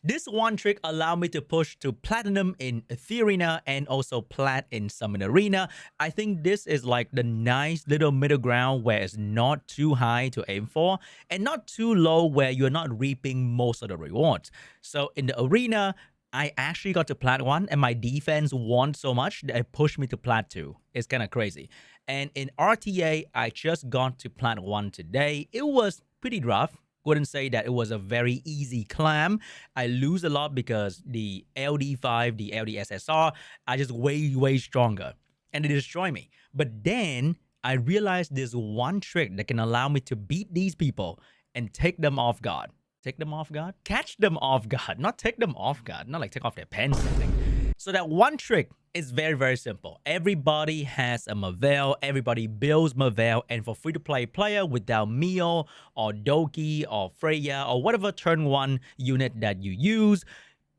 This one trick allowed me to push to platinum in Etheria and also plat in Summon Arena. I think this is like the nice little middle ground where it's not too high to aim for and not too low where you're not reaping most of the rewards. So in the arena, I actually got to plat 1 and my defense won so much that it pushed me to plat 2. It's kind of crazy. And in RTA, I just got to plat 1 today. It was pretty rough. Wouldn't say that it was a very easy climb. I lose a lot because the LD5, the LDSSR are just way stronger and they destroy me. But then I realized there's one trick that can allow me to beat these people and take them off guard. Take them off guard? Catch them off guard, not take them off guard, not like take off their pants or something. So that one trick is very simple. Everybody has a Marvel, everybody builds Marvel, and for free-to-play player without Mio or Doki or Freya or whatever turn 1 unit that you use,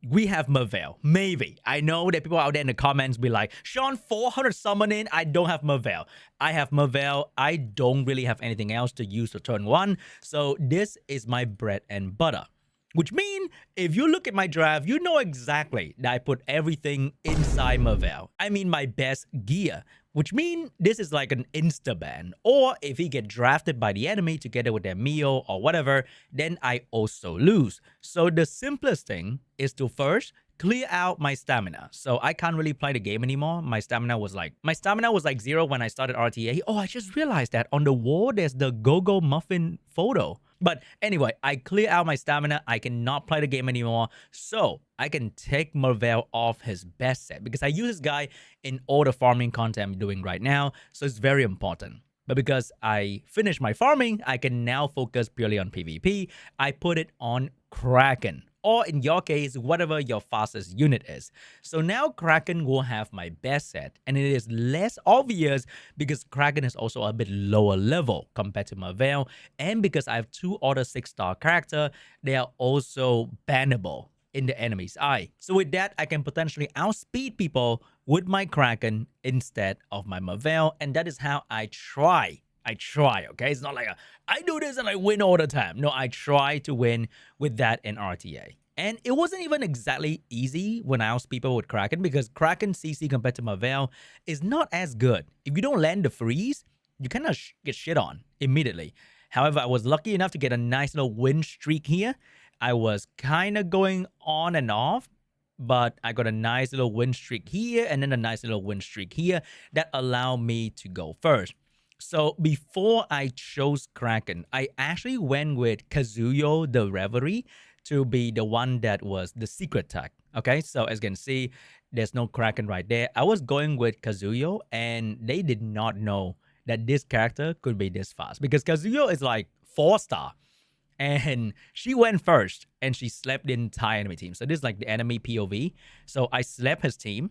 we have Marvel. Maybe. I know that people out there in the comments be like, Sean, 400 summon in, I don't have Marvel. I have Marvel. I don't really have anything else to use for turn 1. So this is my bread and butter. Which means, if you look at my draft, you know exactly that I put everything inside Marvel. I mean my best gear. Which means this is like an insta-ban. Or if he get drafted by the enemy together with their Mio or whatever, then I also lose. So the simplest thing is to first clear out my stamina. So I can't really play the game anymore. My stamina was like 0 when I started RTA. Oh, I just realized that on the wall there's the Go-Go Muffin photo. But anyway, I clear out my stamina. I cannot play the game anymore. So I can take Marvel off his best set because I use this guy in all the farming content I'm doing right now. So it's very important. But because I finished my farming, I can now focus purely on PvP. I put it on Kraken. Or in your case, whatever your fastest unit is. So now Kraken will have my best set, and it is less obvious because Kraken is also a bit lower level compared to Marvel, and because I have 2 other 6-star characters, they are also bannable in the enemy's eye. So with that, I can potentially outspeed people with my Kraken instead of my Marvel, and that is how I try, okay? It's not like I do this and I win all the time. No, I try to win with that in RTA. And it wasn't even exactly easy when I asked people with Kraken because Kraken CC compared to Marvel is not as good. If you don't land the freeze, you kind of get shit on immediately. However, I was lucky enough to get a nice little win streak here. I was kind of going on and off, but I got a nice little win streak here and then a nice little win streak here that allowed me to go first. So before I chose Kraken, I actually went with Kazuyo the Reverie to be the one that was the secret tag. Okay, so as you can see, there's no Kraken right there. I was going with Kazuyo and they did not know that this character could be this fast because Kazuyo is like 4-star and she went first and she slept the entire enemy team. So this is like the enemy POV. So I slept his team.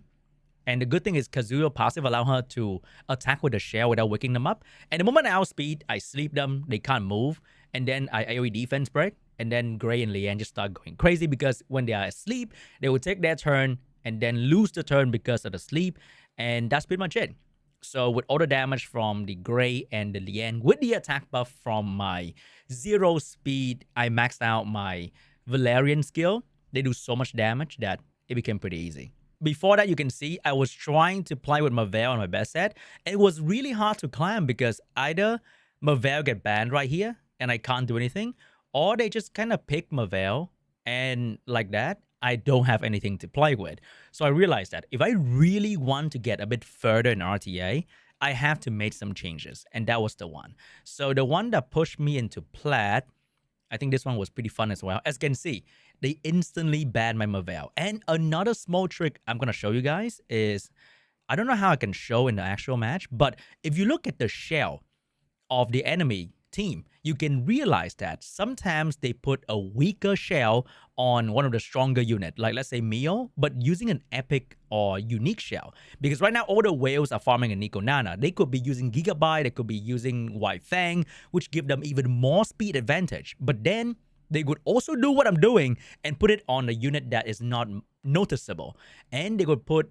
And the good thing is Kazuyo passive allow her to attack with a shell without waking them up. And the moment I outspeed, I sleep them, they can't move. And then I AoE defense break. And then Gray and Leanne just start going crazy because when they are asleep, they will take their turn and then lose the turn because of the sleep. And that's pretty much it. So with all the damage from the Gray and the Leanne, with the attack buff from my 0 speed, I maxed out my Valerian skill. They do so much damage that it became pretty easy. Before that, you can see I was trying to play with Marvel on my best set. It was really hard to climb because either Marvel get banned right here and I can't do anything, or they just kind of pick Marvel and like that, I don't have anything to play with. So I realized that if I really want to get a bit further in RTA, I have to make some changes, and that was the one. So the one that pushed me into plat, I think this one was pretty fun as well. As you can see, they instantly banned my Marvel. And another small trick I'm going to show you guys is, I don't know how I can show in the actual match, but if you look at the shell of the enemy team, you can realize that sometimes they put a weaker shell on one of the stronger unit, like let's say Mio, but using an epic or unique shell. Because right now all the whales are farming in Nico Nana. They could be using Gigabyte, they could be using White Fang, which give them even more speed advantage. But then they could also do what I'm doing and put it on a unit that is not noticeable. And they could put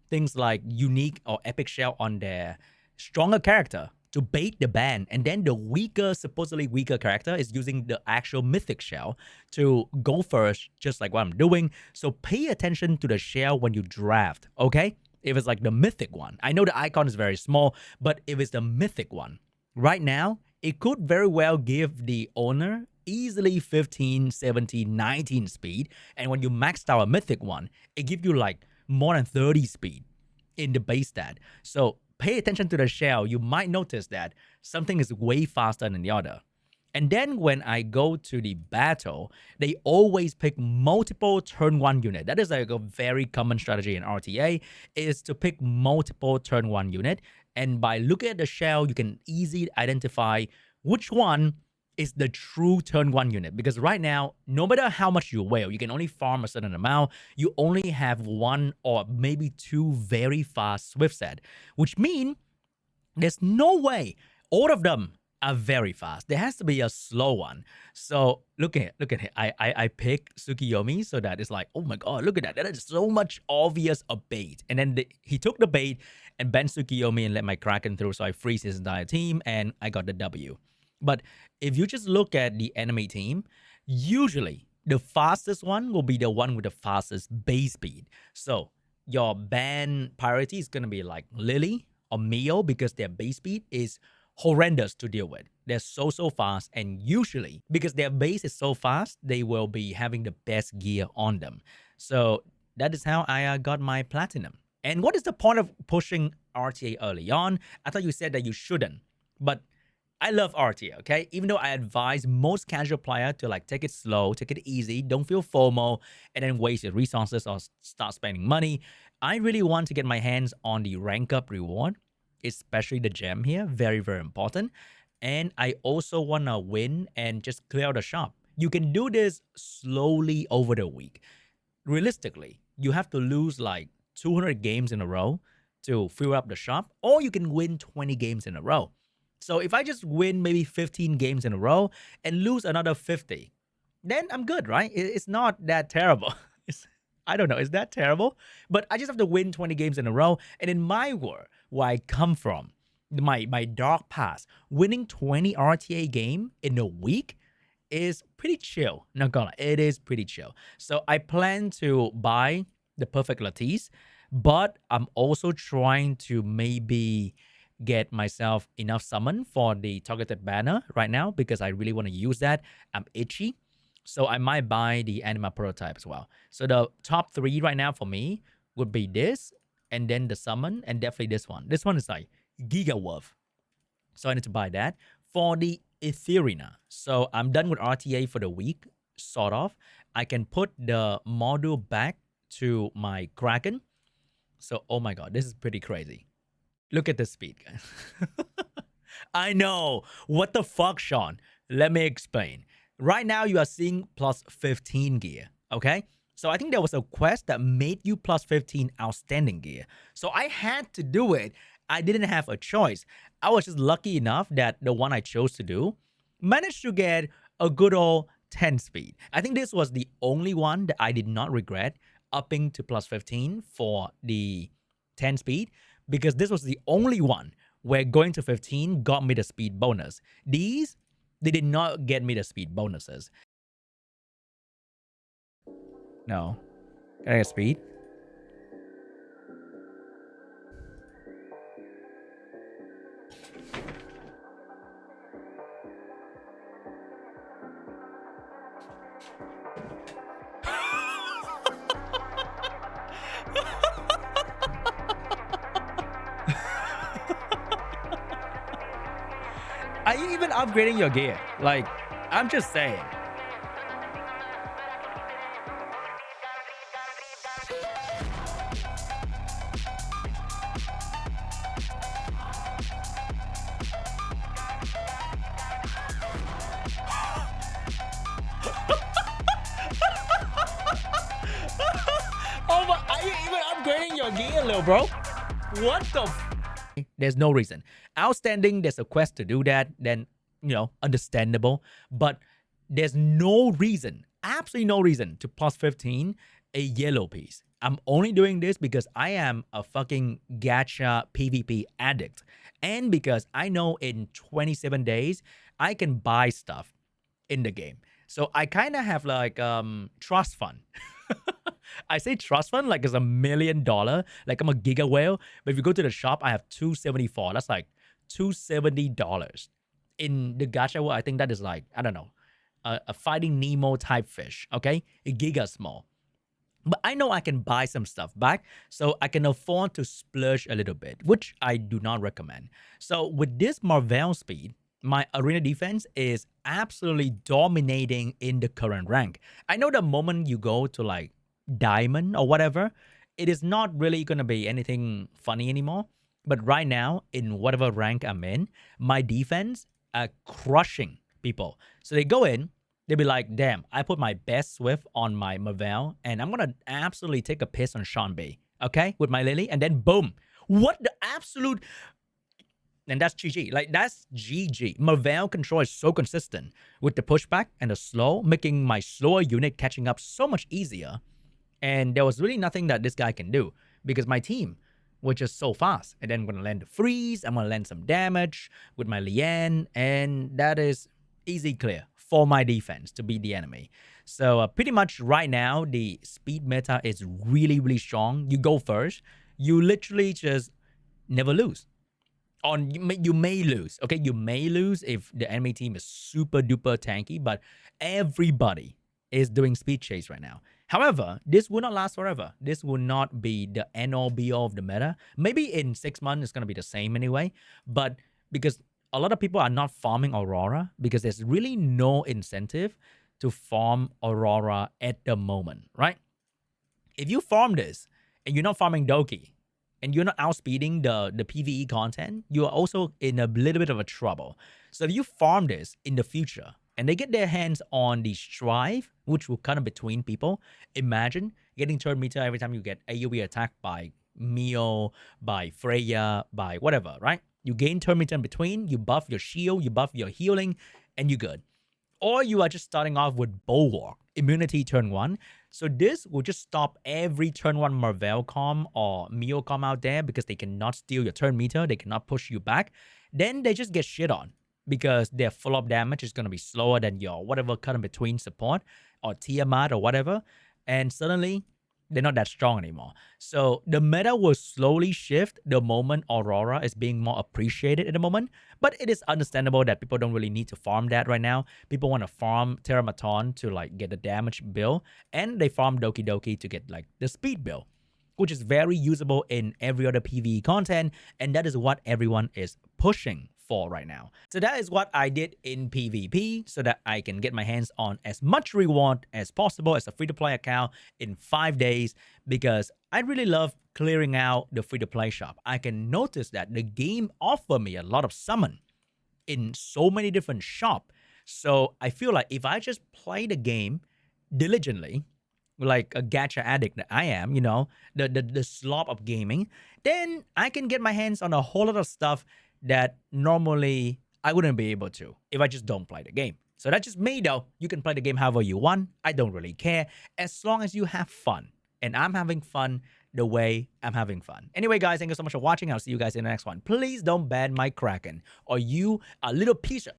things like unique or epic shell on their stronger character to bait the ban, and then the weaker, supposedly weaker character is using the actual mythic shell to go first, just like what I'm doing. So pay attention to the shell when you draft, okay? If it's like the mythic one. I know the icon is very small, but if it's the mythic one, right now, it could very well give the owner easily 15, 17, 19 speed. And when you maxed out a mythic one, it gives you like more than 30 speed in the base stat. So pay attention to the shell. You might notice that something is way faster than the other. And then when I go to the battle, they always pick multiple turn 1 unit. That is like a very common strategy in RTA, is to pick multiple turn 1 unit. And by looking at the shell, you can easily identify which one is the true turn 1 unit. Because right now, no matter how much you whale, you can only farm a certain amount. You only have 1 or maybe 2 very fast swift set, which means there's no way all of them are very fast. There has to be a slow one. So look at it. I pick Tsukiyomi so that it's like, oh my god, look at that. That is so much obvious a bait. And then he took the bait and bent Tsukiyomi and let my Kraken through, so I freeze his entire team and I got the W. But if you just look at the enemy team, usually the fastest one will be the one with the fastest base speed. So your ban priority is going to be like Lily or Mio because their base speed is horrendous to deal with. They're so fast, and usually because their base is so fast, they will be having the best gear on them. So that is how I got my platinum. And what is the point of pushing RTA early on? I thought you said that you shouldn't, but I love RTA, okay? Even though I advise most casual player to like take it slow, take it easy, don't feel FOMO, and then waste your resources or start spending money. I really want to get my hands on the rank up reward, especially the gem here, very, very important. And I also want to win and just clear out the shop. You can do this slowly over the week. Realistically, you have to lose like 200 games in a row to fill up the shop, or you can win 20 games in a row. So if I just win maybe 15 games in a row and lose another 50, then I'm good, right? It's not that terrible. I don't know, is that terrible? But I just have to win 20 games in a row. And in my world, where I come from, my dark past, winning 20 RTA game in a week is pretty chill. Not gonna lie, it is pretty chill. So I plan to buy the perfect Lattice, but I'm also trying to maybe get myself enough summon for the targeted banner right now because I really want to use that. I'm itchy. So I might buy the anima prototype as well. So the top 3 right now for me would be this, and then the summon, and definitely this one. This one is like giga worth. So I need to buy that. For the Etheria, so I'm done with RTA for the week, sort of. I can put the module back to my Kraken. So, oh my god, this is pretty crazy. Look at the speed, guys. I know. What the fuck, Sean? Let me explain. Right now, you are seeing plus 15 gear, okay? So I think there was a quest that made you plus 15 outstanding gear. So I had to do it. I didn't have a choice. I was just lucky enough that the one I chose to do managed to get a good old 10 speed. I think this was the only one that I did not regret upping to plus 15 for the 10 speed, because this was the only one where going to 15 got me the speed bonus. These, they did not get me the speed bonuses. No. Can I get speed? Are you even upgrading your gear? Like, I'm just saying. Oh my, are you even upgrading your gear, little bro? What the There's no reason. Outstanding, there's a quest to do that, then, you know, understandable. But there's no reason, absolutely no reason to plus 15 a yellow piece. I'm only doing this because I am a fucking gacha PvP addict. And because I know in 27 days, I can buy stuff in the game. So I kind of have like trust fund. I say trust fund like it's $1 million, like I'm a giga whale. But if you go to the shop, I have 274. That's like $270. In the gacha world, I think that is like, I don't know, a Finding Nemo type fish, okay? A giga small. But I know I can buy some stuff back, so I can afford to splurge a little bit, which I do not recommend. So with this Marvel speed, my arena defense is absolutely dominating in the current rank. I know the moment you go to like diamond or whatever, it is not really going to be anything funny anymore. But right now, in whatever rank I'm in, my defense are crushing people. So they go in, they'll be like, damn, I put my best Swift on my Marvel, and I'm going to absolutely take a piss on seanb, okay, with my Lily, and then boom. What the absolute... And that's GG. Like, that's GG. Marvel control is so consistent with the pushback and the slow, making my slower unit catching up so much easier. And there was really nothing that this guy can do because my team was just so fast. And then I'm going to land the freeze. I'm going to land some damage with my Lian. And that is easy clear for my defense to beat the enemy. So pretty much right now, the speed meta is really, really strong. You go first. You literally just never lose. You may lose, okay? You may lose if the enemy team is super duper tanky, but everybody is doing speed chase right now. However, this will not last forever. This will not be the end all be all of the meta. Maybe in 6 months, it's going to be the same anyway. But because a lot of people are not farming Aurora because there's really no incentive to farm Aurora at the moment, right? If you farm this and you're not farming Doki, and you're not outspeeding the PvE content, you are also in a little bit of a trouble. So if you farm this in the future, and they get their hands on the Strive, which will cut in between people, imagine getting turn meter every time you get AoE attacked by Mio, by Freya, by whatever, right? You gain turn meter in between, you buff your shield, you buff your healing, and you're good. Or you are just starting off with Bulwark, immunity turn 1. So this will just stop every turn 1 Marvel com or Mio com out there because they cannot steal your turn meter, they cannot push you back. Then they just get shit on because their follow-up damage is going to be slower than your whatever cut in between support or Tiamat or whatever. And suddenly, they're not that strong anymore. So the meta will slowly shift the moment Aurora is being more appreciated at the moment. But it is understandable that people don't really need to farm that right now. People want to farm Terramaton to like get the damage bill. And they farm Doki Doki to get like the speed bill, which is very usable in every other PvE content. And that is what everyone is pushing for right now. So that is what I did in PvP so that I can get my hands on as much reward as possible as a free-to-play account in 5 days because I really love clearing out the free-to-play shop. I can notice that the game offered me a lot of summon in so many different shops. So I feel like if I just play the game diligently, like a gacha addict that I am, you know, the slop of gaming, then I can get my hands on a whole lot of stuff that normally I wouldn't be able to if I just don't play the game. So that's just me though. You can play the game however you want. I don't really care as long as you have fun. And I'm having fun the way I'm having fun. Anyway, guys, thank you so much for watching. I'll see you guys in the next one. Please don't ban my Kraken or you a little piece of